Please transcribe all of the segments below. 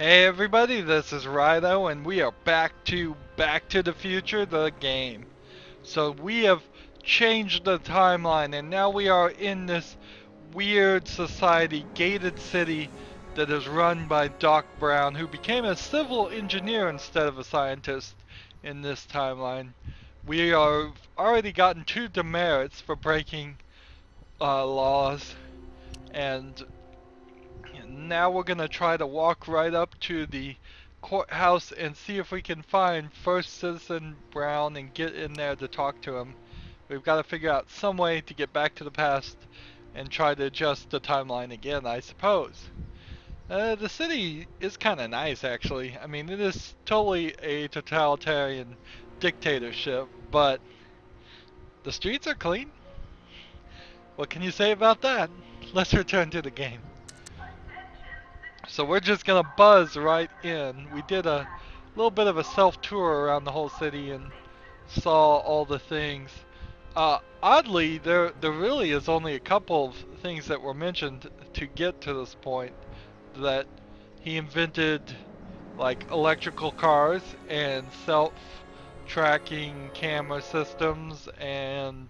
Hey everybody, this is Rydo and we are Back to the Future, the game. So we have changed the timeline and now we are in this weird society, gated city that is run by Doc Brown, who became a civil engineer instead of a scientist in this timeline. We are already gotten 2 demerits for breaking laws, and now we're gonna try to walk right up to the courthouse and see if we can find First Citizen Brown and get in there to talk to him. We've got to figure out some way to get back to the past and try to adjust the timeline again, I suppose. The city is kind of nice, actually. I mean, it is totally a totalitarian dictatorship, but the streets are clean. What can you say about that? Let's return to the game. So we're just gonna buzz right in. We did a little bit of a self-tour around the whole city and saw all the things. Oddly, there really is only a couple of things that were mentioned to get to this point. That he invented like electrical cars and self-tracking camera systems and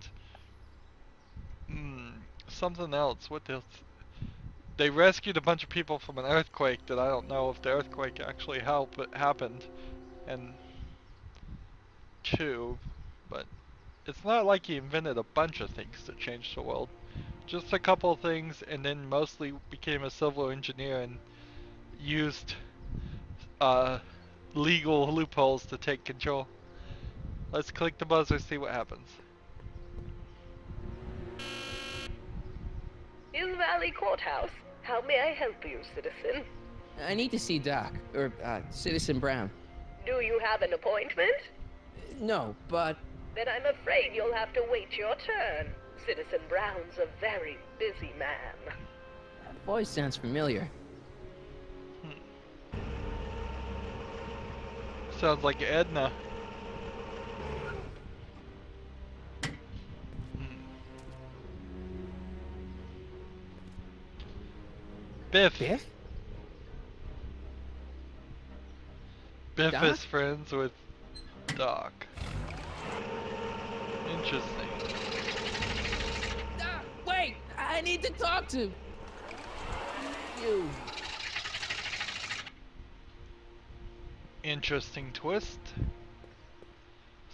mm, something else. What else? They rescued a bunch of people from an earthquake that I don't know if the earthquake actually happened, and two, but it's not like he invented a bunch of things that changed the world. Just a couple of things, and then mostly became a civil engineer and used uh, legal loopholes to take control. Let's click the buzzer, see what happens. Hill Valley Courthouse. How may I help you, citizen? I need to see Doc, or Citizen Brown. Do you have an appointment? No, but Then I'm afraid you'll have to wait your turn. Citizen Brown's a very busy man. that voice sounds familiar. Sounds like Edna. Biff. Biff? Biff Doc? is friends with Doc. Interesting. Wait! I need to talk to you. Interesting twist.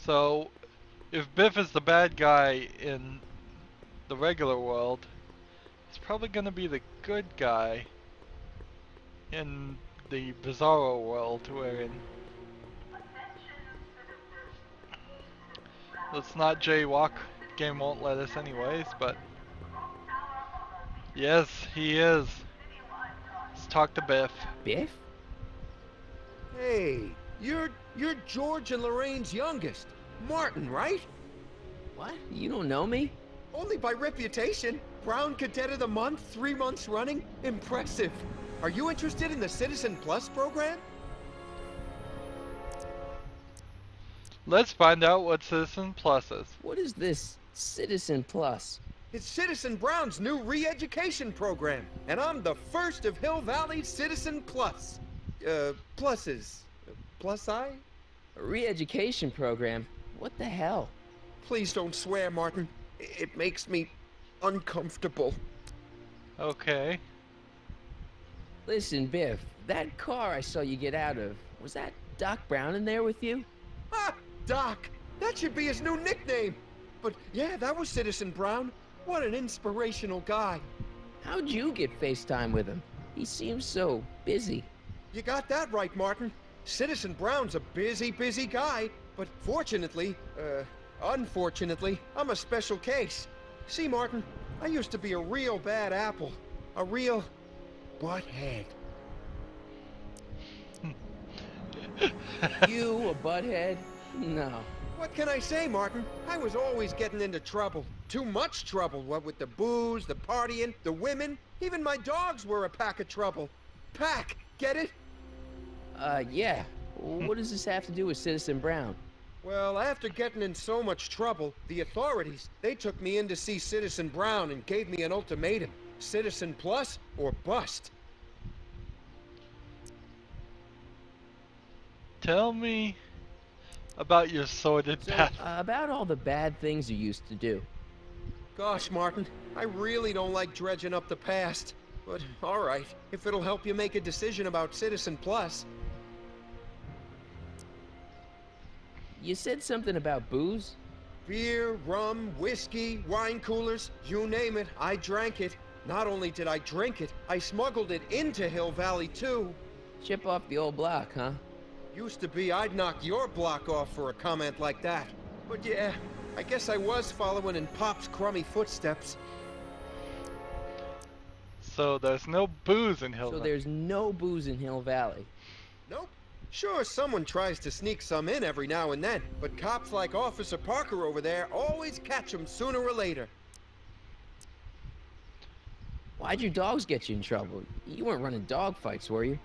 So, if Biff is the bad guy in the regular world, he's probably gonna be the good guy in the bizarro world we're in. Let's not jaywalk. Game won't let us anyways, but yes, he is. Let's talk to Biff. Biff? Hey, you're George and Lorraine's youngest, Martin, right? What? You don't know me? Only by reputation. Brown Cadet of the Month, 3 months running. Impressive. Are you interested in the Citizen Plus program? Let's find out what Citizen Plus is. What is this Citizen Plus? It's Citizen Brown's new re-education program, and I'm the first of Hill Valley's Citizen Plus. Pluses. Plus I? A re-education program? What the hell? Please don't swear, Martin. It makes me uncomfortable. Okay. Listen, Biff, that car I saw you get out of, was that Doc Brown in there with you? Ah, Doc! That should be his new nickname! But yeah, that was Citizen Brown. What an inspirational guy. How'd you get FaceTime with him? He seems so busy. You got that right, Martin. Citizen Brown's a busy guy, but unfortunately, I'm a special case. See, Martin, I used to be a real bad apple. A real butthead. You a butthead? No. What can I say, Martin? I was always getting into trouble. Too much trouble, what with the booze, the partying, the women. Even my dogs were a pack of trouble. Pack, get it? Yeah. What does this have to do with Citizen Brown? Well, after getting in so much trouble, the authorities, they took me in to see Citizen Brown and gave me an ultimatum. Citizen Plus or bust. Tell me about your sordid So, past. about all the bad things you used to do. Gosh, Martin, I really don't like dredging up the past. But, alright, if it'll help you make a decision about Citizen Plus. You said something about booze? Beer, rum, whiskey, wine coolers, you name it, I drank it. Not only did I drink it, I smuggled it into Hill Valley, too. Chip off the old block, huh? Used to be I'd knock your block off for a comment like that. But yeah, I guess I was following in Pop's crummy footsteps. So there's no booze in Hill So Valley. there's no booze in Hill Valley. Nope. Sure, someone tries to sneak some in every now and then, but cops like Officer Parker over there always catch 'em sooner or later. Why'd your dogs get you in trouble? You weren't running dog fights, were you?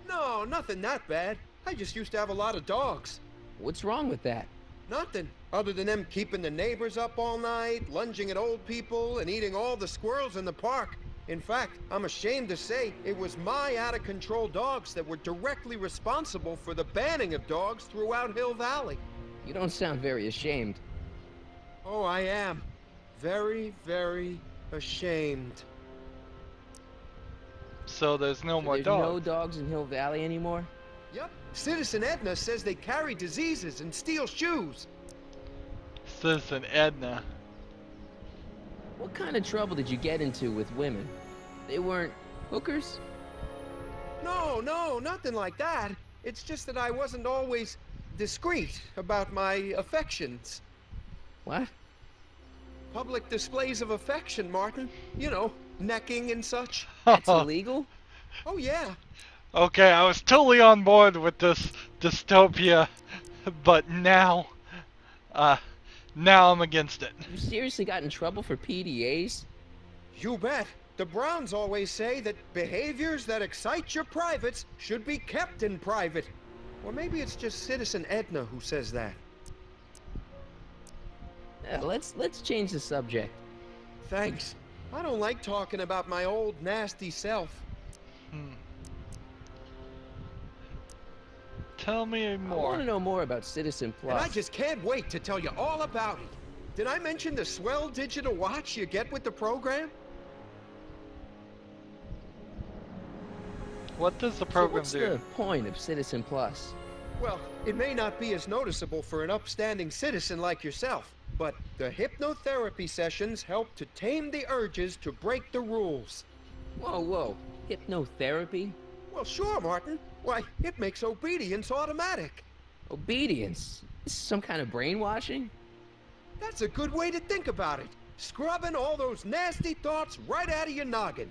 No, nothing that bad. I just used to have a lot of dogs. What's wrong with that? Nothing, other than them keeping the neighbors up all night, lunging at old people, and eating all the squirrels in the park. In fact, I'm ashamed to say it was my out-of-control dogs that were directly responsible for the banning of dogs throughout Hill Valley. You don't sound very ashamed. Oh, I am. Very, very ashamed. So there's no So more there's dogs. no dogs in Hill Valley anymore? Yep, Citizen Edna says they carry diseases and steal shoes. Citizen Edna. What kind of trouble did you get into with women? They weren't hookers? No, nothing like that. It's just that I wasn't always discreet about my affections. What? Public displays of affection, Martin. You know, necking and such. That's illegal? Oh, yeah. Okay, I was totally on board with this dystopia, but now I'm against it. You seriously got in trouble for PDAs? You bet. The Browns always say that behaviors that excite your privates should be kept in private. Or maybe it's just Citizen Edna who says that. Let's change the subject. Thanks. I don't like talking about my old nasty self. Tell me I want more. to know more about Citizen And I Plus. just can't wait to tell you all about it. Did I mention the swell digital watch you get with the program? What does the So program what's do? the point of Citizen Plus? Well, it may not be as noticeable for an upstanding citizen like yourself, but the hypnotherapy sessions help to tame the urges to break the rules. Whoa. Hypnotherapy? Well, sure, Martin. Why, it makes obedience automatic. Obedience? This is some kind of brainwashing? That's a good way to think about it. Scrubbing all those nasty thoughts right out of your noggin.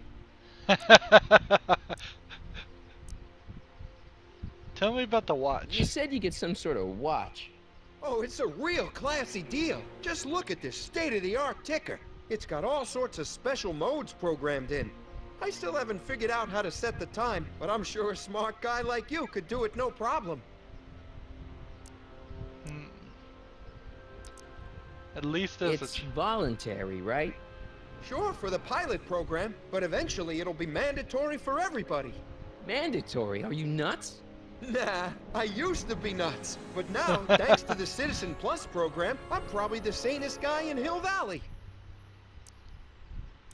Tell me about the You watch. said you get some sort of watch. Oh, it's a real classy deal. Just look at this state-of-the-art ticker. It's got all sorts of special modes programmed in. I still haven't figured out how to set the time, but I'm sure a smart guy like you could do it no problem. At least there's It's voluntary, right? Sure, for the pilot program, but eventually it'll be mandatory for everybody. Mandatory? Are you nuts? Nah, I used to be nuts, but now, thanks to the Citizen Plus program, I'm probably the sanest guy in Hill Valley.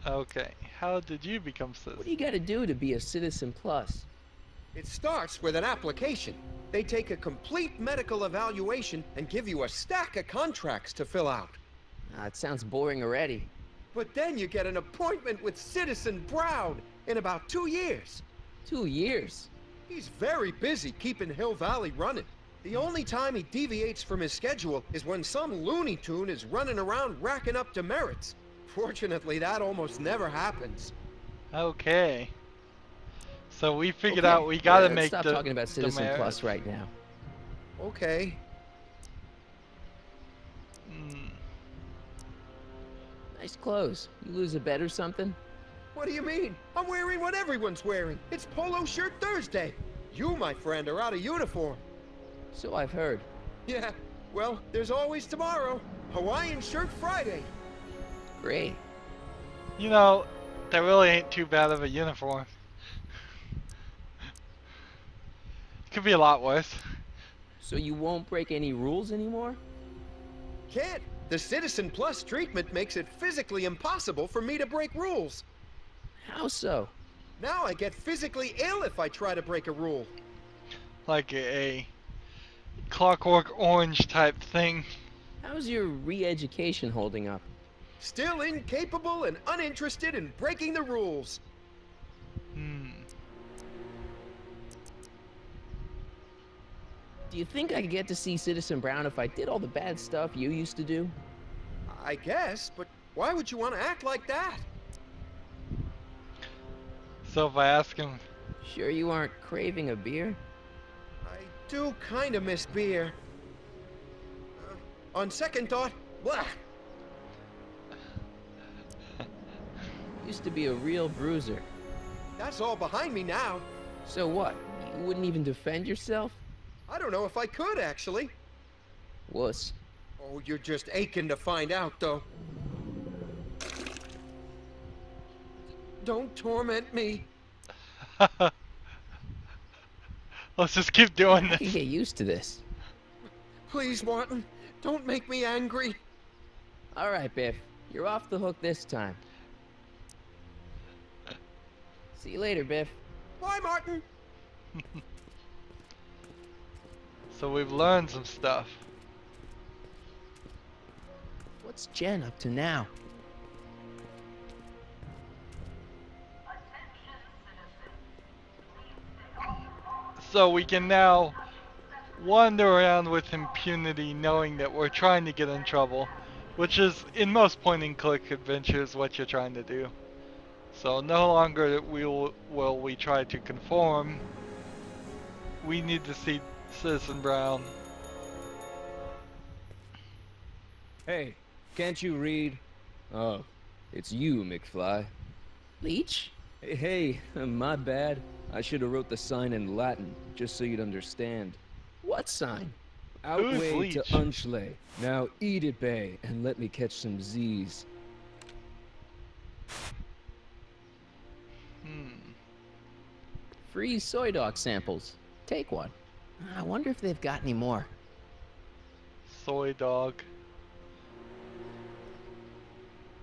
Okay, how did you become What do citizen? you gotta do to be a Citizen Plus? It starts with an application. They take a complete medical evaluation and give you a stack of contracts to fill out. It sounds boring already. But then you get an appointment with Citizen Brown in about 2 years. 2 years. He's very busy keeping Hill Valley running. The only time he deviates from his schedule is when some Looney Tune is running around racking up demerits. Fortunately, that almost never happens. Okay. So we figured Okay, out we gotta let's make stop the talking about Citizen merits. Plus right now. Okay. Nice clothes. You lose a bet or something? What do you mean? I'm wearing what everyone's wearing. It's Polo Shirt Thursday. You, my friend, are out of uniform. So I've heard. Yeah, well, there's always tomorrow. Hawaiian Shirt Friday. Great. You know, that really ain't too bad of a uniform. Could be a lot worse. So you won't break any rules anymore? Kid, the Citizen Plus treatment makes it physically impossible for me to break rules. How so? Now I get physically ill if I try to break a rule. Like a Clockwork Orange type thing. How's your re-education holding up? Still incapable and uninterested in breaking the rules. Do you think I could get to see Citizen Brown if I did all the bad stuff you used to do? I guess, but why would you want to act like that? So if I ask him, Sure you aren't craving a beer? I do kind of miss beer. On second thought, blah. Used to be a real bruiser. That's all behind me now. So what? You wouldn't even defend yourself? I don't know if I could, actually. Wuss. Oh, you're just aching to find out, though. Don't torment me. let's just keep doing I can this. get used to this. Please, Martin, don't make me angry. All right, Biff. You're off the hook this time. See you later, Biff. Bye, Martin. So we've learned some stuff. What's Jen up to now? So we can now wander around with impunity knowing that we're trying to get in trouble, which is, in most point-and-click adventures, what you're trying to do. So no longer will we try to conform. We need to see Citizen Brown. Hey, can't you read? Oh, it's you, McFly. Leech? Hey, my bad. I should have wrote the sign in Latin, just so you'd understand. What sign? Outway to Leech? Unchley. Now eat it, Bay, and let me catch some Z's. Free soy dog samples. Take one. I wonder if they've got any more. Soy dog.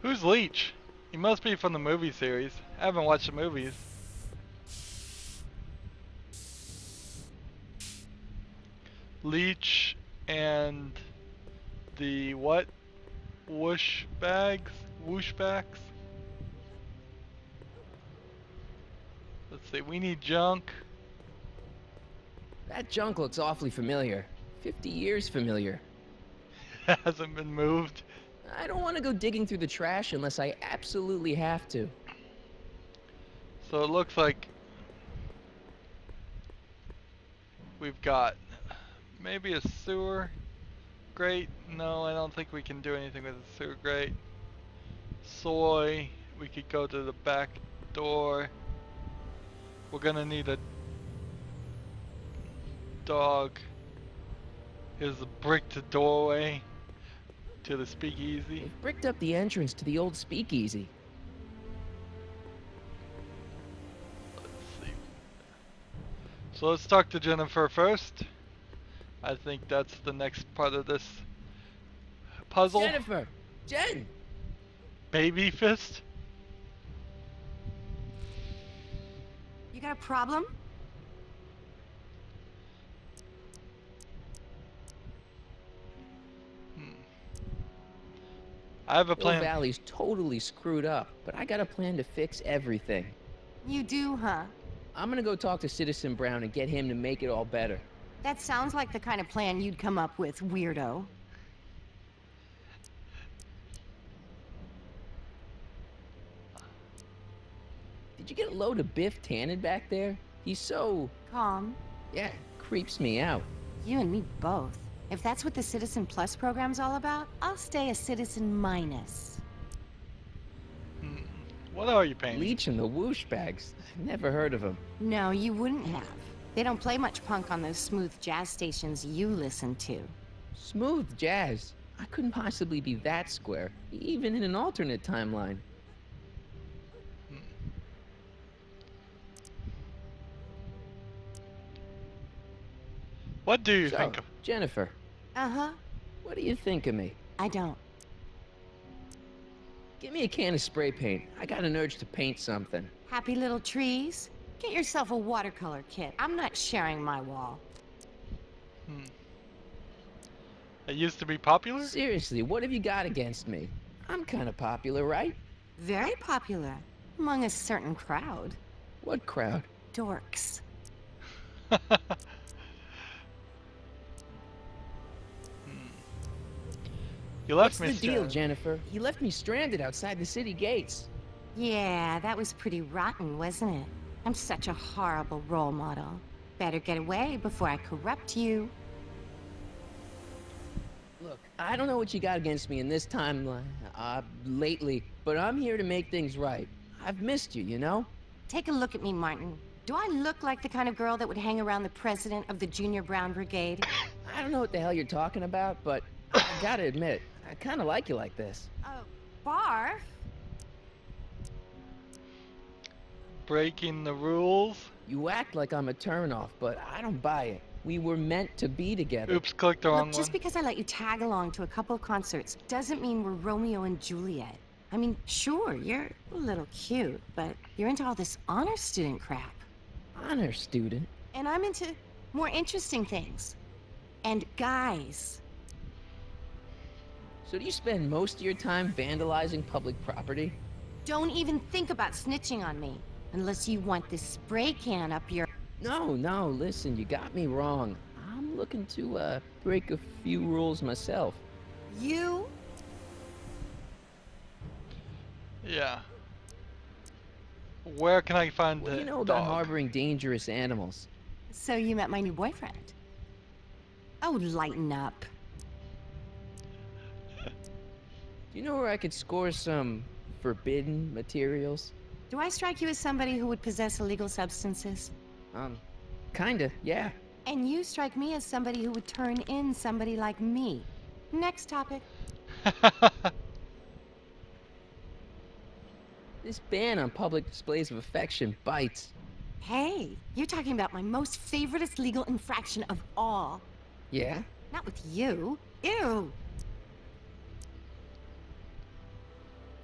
Who's Leech? He must be from the movie series. I haven't watched the movies. Leech and the what? Whoosh bags? Whoosh backs? Let's see, we need junk. That junk looks awfully familiar. 50 years familiar. Hasn't been moved. I don't want to go digging through the trash unless I absolutely have to. So it looks like we've got maybe a sewer grate. No, I don't think we can do anything with a sewer grate. Soy, we could go to the back door. We're gonna need a dog. Here's a bricked doorway to the speakeasy. They've bricked up the entrance to the old speakeasy. Let's see. So let's talk to Jennifer first. I think that's the next part of this puzzle. Jennifer! Jen! Baby fist? You got a problem? I have a Hill plan. Valley's totally screwed up, but I got a plan to fix everything. You do, huh? I'm gonna go talk to Citizen Brown and get him to make it all better. That sounds like the kind of plan you'd come up with, weirdo. Did you get a load of Biff Tannen back there? He's so... Calm. yeah, creeps me out. You and me both. If that's what the Citizen Plus program's all about, I'll stay a Citizen Minus. What are you painting? Leech and the whoosh bags. Never heard of them. No, you wouldn't have. They don't play much punk on those smooth jazz stations you listen to. Smooth jazz. I couldn't possibly be that square, even in an alternate timeline. What do you So, think of? Jennifer, Uh-huh. what do you think of me? I don't. Give me a can of spray paint. I got an urge to paint something. Happy little trees? Get yourself a watercolor kit. I'm not sharing my wall. Hmm. It used to be popular? Seriously, what have you got against me? I'm kind of popular, right? Very popular. Among a certain crowd. What crowd? Dorks. You left What's me the deal, stranded. Jennifer? You left me stranded outside the city gates. Yeah, that was pretty rotten, wasn't it? I'm such a horrible role model. Better get away before I corrupt you. Look, I don't know what you got against me in this timeline, lately, but I'm here to make things right. I've missed you, you know? Take a look at me, Martin. Do I look like the kind of girl that would hang around the president of the Junior Brown Brigade? I don't know what the hell you're talking about, but I gotta admit, I kinda like you like this. Oh, barf? Breaking the rules. You act like I'm a turnoff, but I don't buy it. We were meant to be together. Oops, clicked the wrong Look, just one. because I let you tag along to a couple of concerts doesn't mean we're Romeo and Juliet. I mean, sure, you're a little cute, but you're into all this honor student crap. Honor student? And I'm into more interesting things. And guys. So do you spend most of your time vandalizing public property? Don't even think about snitching on me. Unless you want this spray can up your... No, listen, you got me wrong. I'm looking to, break a few rules myself. You? Yeah. Where can I find What the do you know about dog? harboring dangerous animals? So you met my new boyfriend. Oh, lighten up. Do you know where I could score some forbidden materials? Do I strike you as somebody who would possess illegal substances? Kinda, yeah. And you strike me as somebody who would turn in somebody like me. Next topic. This ban on public displays of affection bites. Hey, you're talking about my most favoriteest legal infraction of all. Yeah? Not with you. Ew.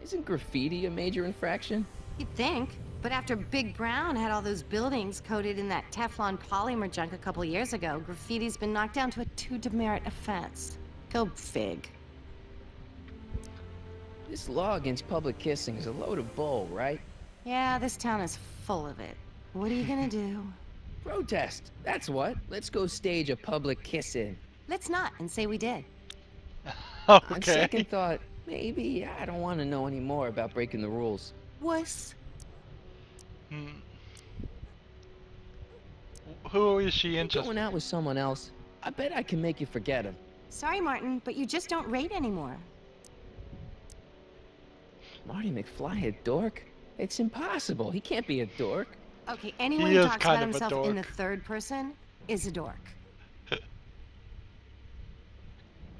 Isn't graffiti a major infraction? You'd think. But after Big Brown had all those buildings coated in that Teflon polymer junk a couple years ago, graffiti's been knocked down to a 2 demerit offense. Go fig. This law against public kissing is a load of bull, right? Yeah, this town is full of it. What are you gonna do? Protest, that's what. Let's go stage a public kiss-in. Let's not and say we did. On Okay. second thought, maybe I don't want to know any more about breaking the rules. Wuss. Hmm. Who is she You're interested going out with someone else, I bet I can make you forget him. Sorry, Martin, but you just don't rate anymore. Marty McFly a dork? It's impossible. He can't be a dork. Okay, anyone He who is talks kind about of a himself in the dork. third person is a dork.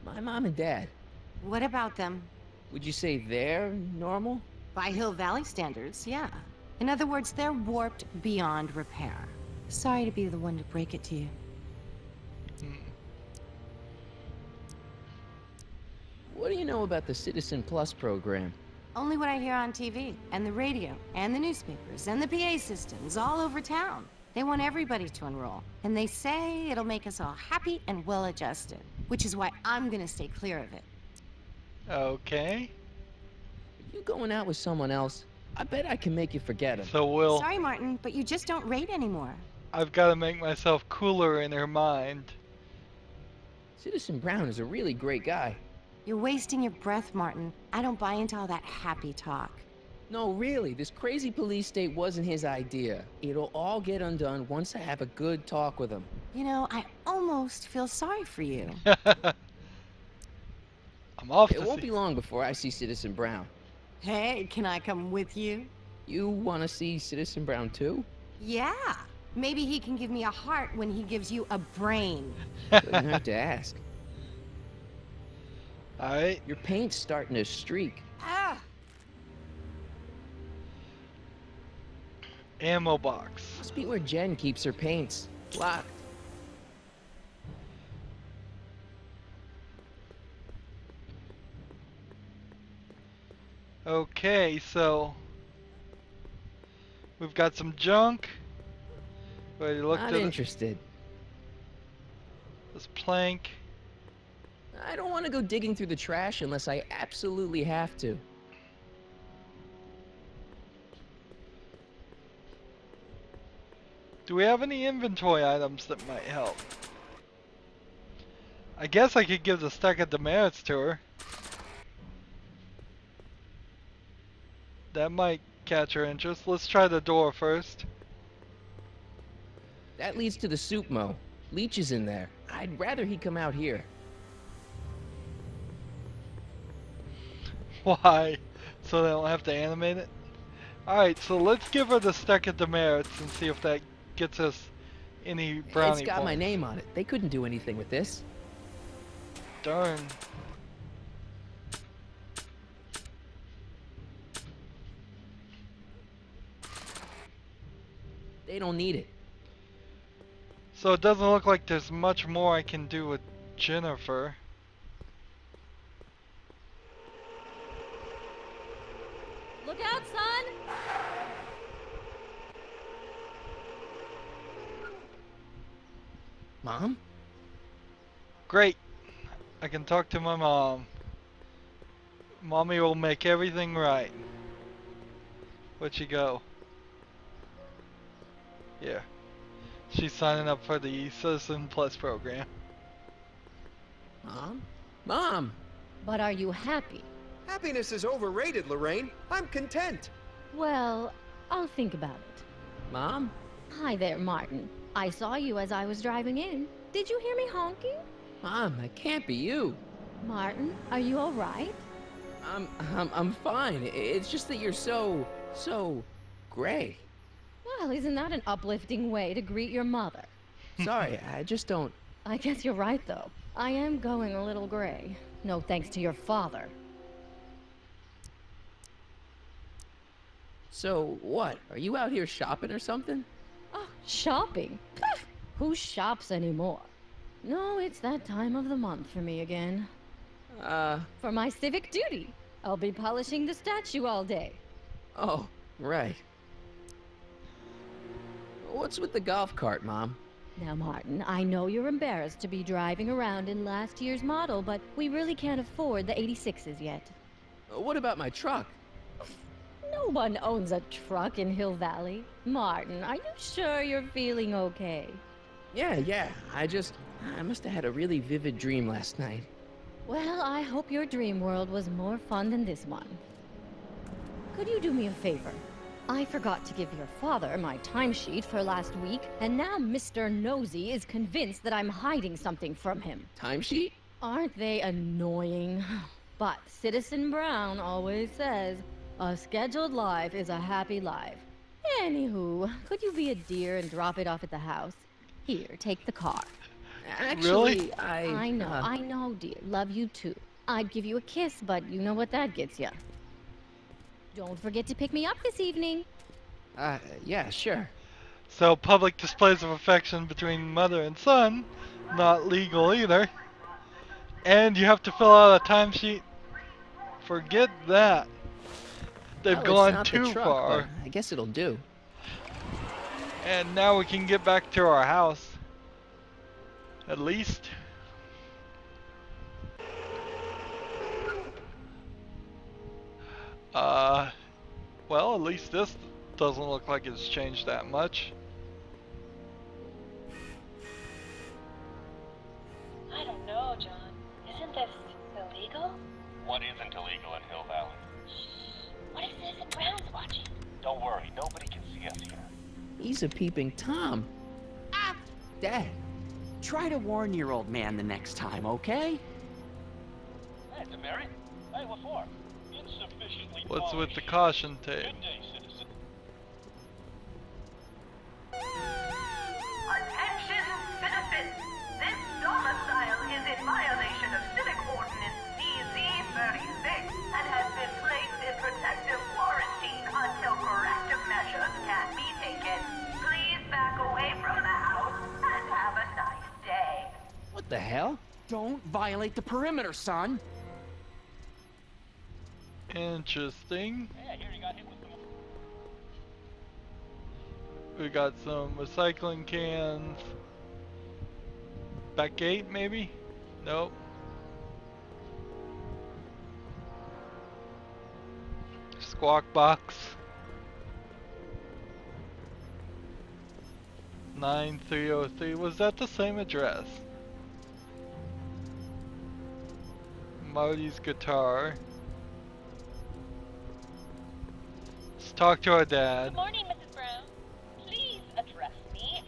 My mom and dad, What about them? would you say they're normal? By Hill Valley standards, yeah. In other words, they're warped beyond repair. Sorry to be the one to break it to you. What do you know about the Citizen Plus program? Only what I hear on TV, and the radio, and the newspapers, and the PA systems all over town. They want everybody to enroll, and they say it'll make us all happy and well-adjusted, which is why I'm gonna stay clear of it. Okay. If you going out with someone else, I bet I can make you forget him. So Will, Sorry, Martin, but you just don't rate anymore. I've got to make myself cooler in her mind. Citizen Brown is a really great guy. You're wasting your breath, Martin. I don't buy into all that happy talk. No, really, this crazy police state wasn't his idea. It'll all get undone once I have a good talk with him. You know, I almost feel sorry for you. I'm off It to won't see. be long before I see Citizen Brown. Hey, can I come with you? You want to see Citizen Brown too? Yeah. Maybe he can give me a heart when he gives you a brain. Couldn't hurt to ask. Alright. Your paint's starting to streak. Ah! Ammo box. Must be where Jen keeps her paints. Locked. Okay, so we've got some junk. Ready to look Not to interested. this plank. I don't want to go digging through the trash unless I absolutely have to. Do we have any inventory items that might help? I guess I could give the stack of demerits to her. That might catch her interest. Let's try the door first. That leads to the soup mo. Leech is in there. I'd rather he come out here. Why? So they don't have to animate it? Alright, so let's give her the stack of demerits and see if that gets us any brownie It's got my points. name on it. They couldn't do anything with this. Darn. They don't need it. So it doesn't look like there's much more I can do with Jennifer. Look out, son! Mom? Great. I can talk to my mom. Mommy will make everything right. Where'd she go? Yeah. She's signing up for the Citizen Plus program. Mom? Mom! But are you happy? Happiness is overrated, Lorraine. I'm content. Well, I'll think about it. Mom? Hi there, Martin. I saw you as I was driving in. Did you hear me honking? Mom, that can't be you. Martin, are you all right? I'm fine. It's just that you're so gray. Well, isn't that an uplifting way to greet your mother? Sorry, I just don't... I guess you're right, though. I am going a little gray. No thanks to your father. So, what? Are you out here shopping or something? Oh, shopping? Pah! Who shops anymore? No, it's that time of the month for me again. For my civic duty. I'll be polishing the statue all day. Oh, right. What's with the golf cart, Mom? Now, Martin, I know you're embarrassed to be driving around in last year's model, but we really can't afford the 86s yet. What about my truck? No one owns a truck in Hill Valley. Martin, are you sure you're feeling okay? Yeah. I must have had a really vivid dream last night. Well, I hope your dream world was more fun than this one. Could you do me a favor? I forgot to give your father my timesheet for last week, and now Mr. Nosy is convinced that I'm hiding something from him. Timesheet? Aren't they annoying? But Citizen Brown always says, a scheduled life is a happy life. Anywho, could you be a dear and drop it off at the house? Here, take the car. Actually, Really? I know, dear. Love you too. I'd give you a kiss, but you know what that gets ya. Don't forget to pick me up this evening. Yeah, sure. So public displays of affection between mother and son, not legal either. And you have to fill out a timesheet. Forget that. They've Well, it's gone not the too truck, far. but I guess it'll do. And now we can get back to our house. At least. Well, at least this doesn't look like it's changed that much. I don't know, John. Isn't this illegal? What isn't illegal in Hill Valley? What if Citizen Brown's watching? Don't worry, nobody can see us here. He's a peeping Tom. Ah! Dad. Try to warn your old man the next time, okay? Hey, Demerit. Hey, what for? Insufficiently What's with the polished. caution tape? Good day, citizen. Attention, citizens! This domicile is in violation of Civic Ordinance CZ-36 and has been placed in protective quarantine until corrective measures can be taken. Please back away from the house and have a nice day. What the hell? Don't violate the perimeter, son. Interesting. Yeah, here he got hit with some. We got some recycling cans. Back gate, maybe? Nope. Squawk box. 9303. Was that the same address? Marty's guitar. Let's talk to our dad. Good morning, Mrs. Brown. Please address me.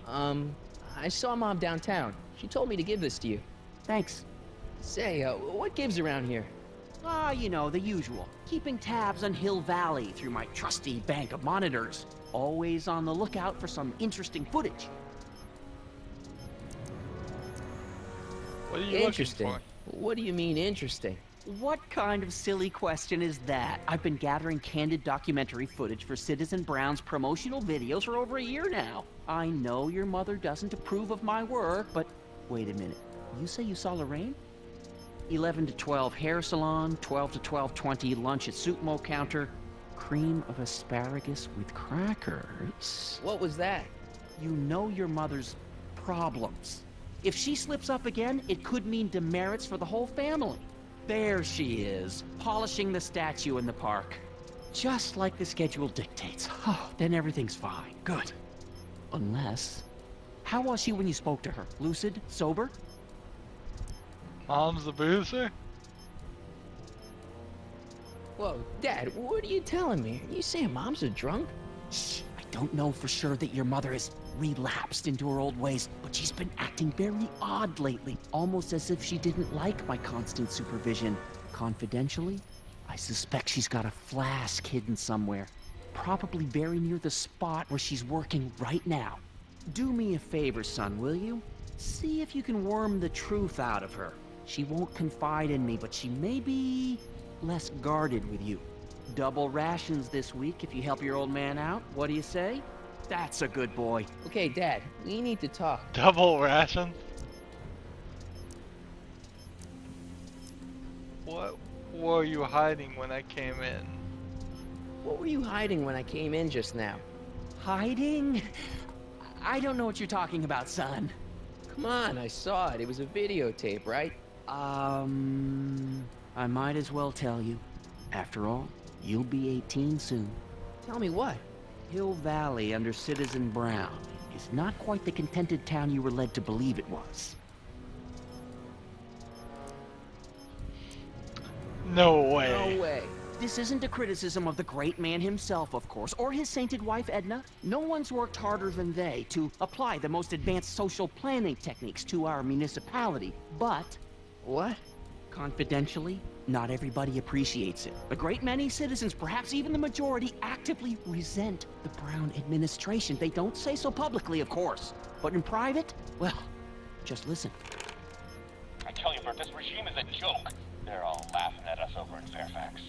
I saw Mom downtown. She told me to give this to you. Thanks. Say, what gives around here? Ah, you know, the usual. Keeping tabs on Hill Valley through my trusty bank of monitors. Always on the lookout for some interesting footage. What are you Interesting. looking What do you mean interesting? What kind of silly question is that? I've been gathering candid documentary footage for Citizen Brown's promotional videos for over a year now. I know your mother doesn't approve of my work, but wait a minute. You say you saw Lorraine? 11 to 12 hair salon, 12 to 12:20 lunch at soup mo counter, cream of asparagus with crackers. What was that? You know your mother's problems. If she slips up again, it could mean demerits for the whole family. There she is, polishing the statue in the park. Just like the schedule dictates. Oh, then everything's fine. Good. Unless... How was she when you spoke to her? Lucid? Sober? for? Mom's a boozer? Whoa, Dad, what are you telling me? Are you saying Mom's a drunk? Shh. I don't know for sure that your mother has relapsed into her old ways, but she's been acting very odd lately, almost as if she didn't like my constant supervision. Confidentially, I suspect she's got a flask hidden somewhere, probably very near the spot where she's working right now. Do me a favor, son, will you? See if you can worm the truth out of her. She won't confide in me, but she may be less guarded with you. Double rations this week if you help your old man out. What do you say? That's a good boy. Okay, Dad, we need to talk. Double ration? What were you hiding when I came in? What were you hiding when I came in just now? Hiding? I don't know what you're talking about, son. Come on, I saw it. It was a videotape, right? I might as well tell you. After all, you'll be 18 soon. Tell me what? Hill Valley under Citizen Brown is not quite the contented town you were led to believe it was. No way. No way. This isn't a criticism of the great man himself, of course, or his sainted wife, Edna. No one's worked harder than they to apply the most advanced social planning techniques to our municipality. But, What? confidentially, not everybody appreciates it. A great many citizens, perhaps even the majority, actively resent the Brown administration. They don't say so publicly, of course. But in private, well, just listen. I tell you, Bert, this regime is a joke. They're all laughing at us over in Fairfax.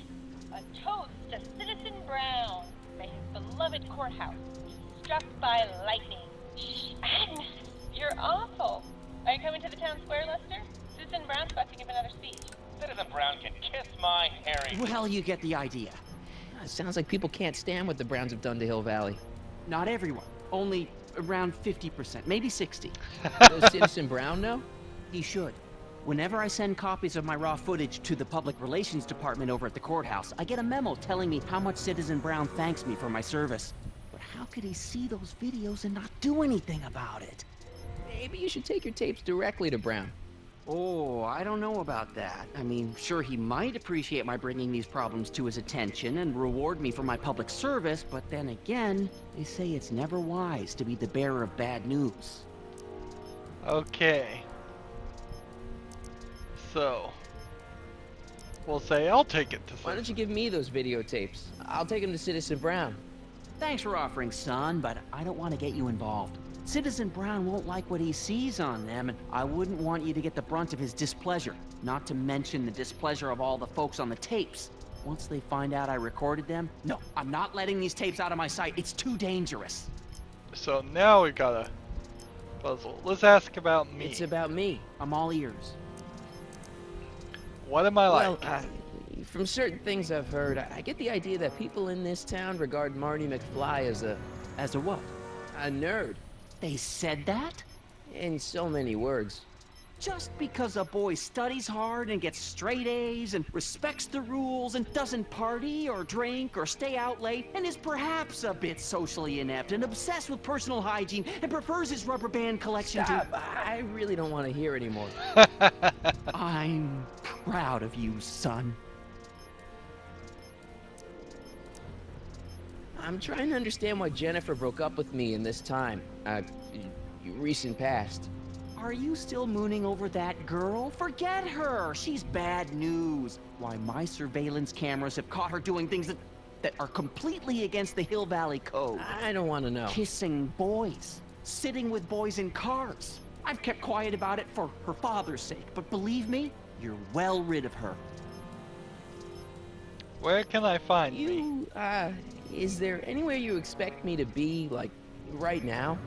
A toast to Citizen Brown. May his beloved courthouse be struck by lightning. Shh, Agnes, you're awful. Are you coming to the town square, Lester? Citizen Brown's about to give another speech. Citizen Brown can kiss my hairy. Well, you get the idea. It sounds like people can't stand what the Browns have done to Hill Valley. Not everyone. Only around 50%, maybe 60. Does Citizen Brown know? He should. Whenever I send copies of my raw footage to the Public Relations Department over at the courthouse, I get a memo telling me how much Citizen Brown thanks me for my service. But how could he see those videos and not do anything about it? Maybe you should take your tapes directly to Brown. Oh, I don't know about that. I mean, sure, he might appreciate my bringing these problems to his attention and reward me for my public service, but then again, they say it's never wise to be the bearer of bad news. Okay. So, we'll say I'll take it to Why don't Citizen. you give me those videotapes? I'll take them to Citizen Brown. Thanks for offering, son, but I don't want to get you involved. Citizen Brown won't like what he sees on them, and I wouldn't want you to get the brunt of his displeasure, not to mention the displeasure of all the folks on the tapes. Once they find out I recorded them, no, I'm not letting these tapes out of my sight. It's too dangerous. So now we got a puzzle. Let's ask about me. It's about me. I'm all ears. What am I like? Well, From certain things I've heard, I get the idea that people in this town regard Marty McFly as a what? nerd. They said that? In so many words. Just because a boy studies hard and gets straight A's and respects the rules and doesn't party or drink or stay out late and is perhaps a bit socially inept and obsessed with personal hygiene and prefers his rubber band collection Stop! I really don't want to hear anymore. I'm proud of you, son. I'm trying to understand why Jennifer broke up with me in this time. Recent past. Are you still mooning over that girl? Forget her! She's bad news. Why, my surveillance cameras have caught her doing things that are completely against the Hill Valley Code. I don't want to know. Kissing boys. Sitting with boys in cars. I've kept quiet about it for her father's sake, but believe me, you're well rid of her. Where can I find me? You, is there anywhere you expect me to be, like, right now?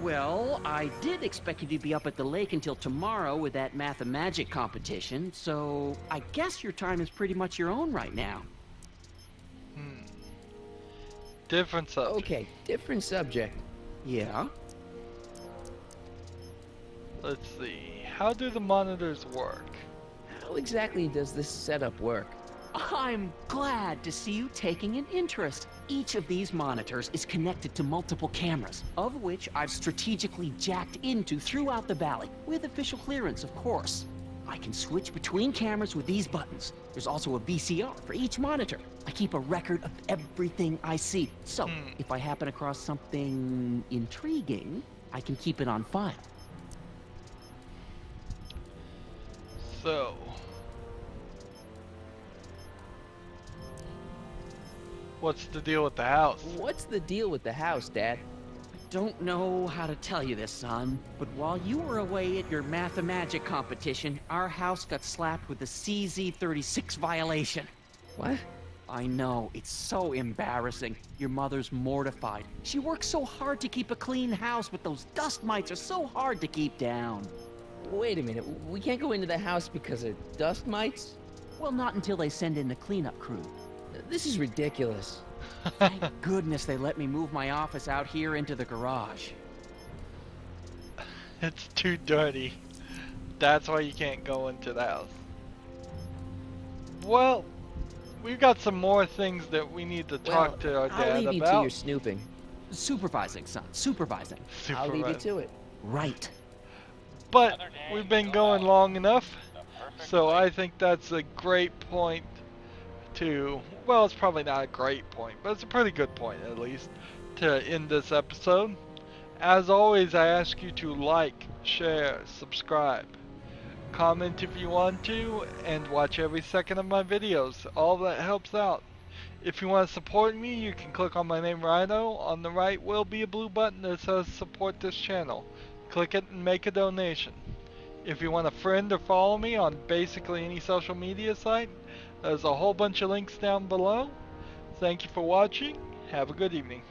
Well, I did expect you to be up at the lake until tomorrow with that math-magic competition, so I guess your time is pretty much your own right now. Different subject. Okay, different subject. Yeah? Let's see. How do the monitors work? How exactly does this setup work? I'm glad to see you taking an interest. Each of these monitors is connected to multiple cameras, of which I've strategically jacked into throughout the valley, with official clearance, of course. I can switch between cameras with these buttons. There's also a VCR for each monitor. I keep a record of everything I see, so if I happen across something intriguing, I can keep it on file. So, what's the deal with the house? What's the deal with the house, Dad? Don't know how to tell you this, son, but while you were away at your math-magic competition, our house got slapped with a CZ36 violation. What? I know, it's so embarrassing. Your mother's mortified. She works so hard to keep a clean house, but those dust mites are so hard to keep down. Wait a minute, we can't go into the house because of dust mites? Well, not until they send in the cleanup crew. This is ridiculous. Thank goodness they let me move my office out here into the garage. It's too dirty. That's why you can't go into the house. Well, we've got some more things that we need to talk to our dad I'll leave you to about. your snooping. Supervising, son, supervising. I'll leave you to it. Right. But we've been going long enough, so I think that's a great point to, well, it's probably not a great point, but it's a pretty good point at least, to end this episode. As always, I ask you to like, share, subscribe, comment if you want to, and watch every second of my videos. All that helps out. If you want to support me, you can click on my name, Rydo. On the right will be a blue button that says support this channel. Click it and make a donation. If you want a friend or follow me on basically any social media site, there's a whole bunch of links down below. Thank you for watching. Have a good evening.